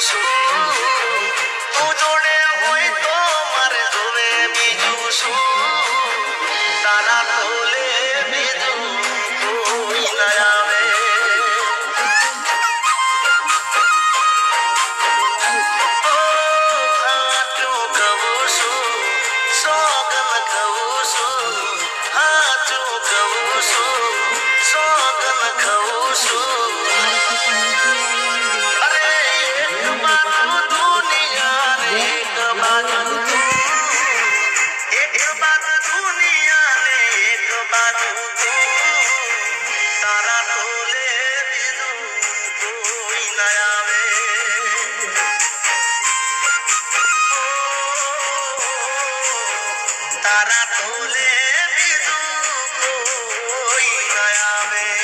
તું જોડે હોય તો મારે જોવે બીજું શું તારા તોલે બીજું કોઈ ના આવે હાચું કહું છું સોગન કહું છું હાચું કહું છું સોગન કહું છું તારા તોલે બીજું કોઈ ના આવે